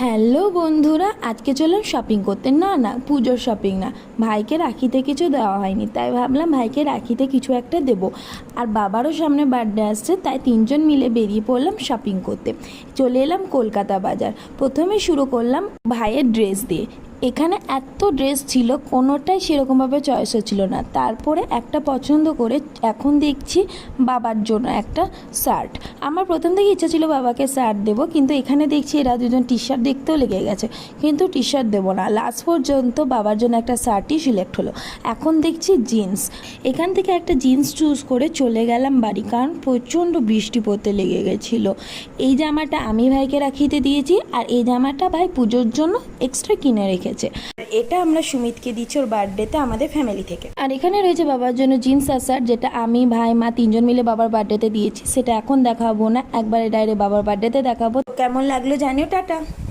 Hello বন্ধুরা, আজকে চললাম শপিং করতে। না পুজোর শপিং না, ভাইকে রাখিতে কিছু দেওয়া হয়নি, তাই ভাবলাম ভাইকে রাখিতে কিছু একটা দেবো। আর বাবারও সামনে বার্থডে আসছে, তাই তিনজন মিলে বেরিয়ে পড়লাম শপিং করতে। চলে এলাম কলকাতা বাজার। প্রথমে শুরু করলাম ভাইয়ের ড্রেস দিয়ে। এখানে এত ড্রেস ছিল, কোনোটাই সেরকমভাবে চয়েস হচ্ছিল না। তারপরে একটা পছন্দ করে এখন দেখছি বাবার জন্য একটা শার্ট। আমার প্রথম থেকে ইচ্ছা ছিল বাবাকে শার্ট দেবো, কিন্তু এখানে দেখছি এরা দুজন টি শার্ট দেখতেও লেগে গেছে, কিন্তু টি শার্ট দেবো না। লাস্ট পর্যন্ত বাবার জন্য একটা শার্টই সিলেক্ট হলো। এখন দেখছি জিন্স। এখান থেকে একটা জিন্স চুজ করে চলে গেলাম বাড়ি, কারণ প্রচণ্ড বৃষ্টি পড়তে লেগে গেছিলো। এই জামাটা আমি ভাইকে রাখিতে দিয়েছি, আর এই জামাটা ভাই পুজোর জন্য এক্সট্রা কিনে রেখেছে। এটা আমরা সুমিতকে দিচ্ছি ওর বার্থডেতে আমাদের ফ্যামিলি থেকে। আর এখানে রয়েছে বাবার জন্য জিন্স আর শার্ট, যেটা আমি ভাই মা তিনজন মিলে বাবার বার্থডেতে দিয়েছি। সেটা এখন দেখাবো না, একবারে ডাইরেক্ট বাবার বার্থডেতে দেখাবো। কেমন লাগলো জানিও। টাটা।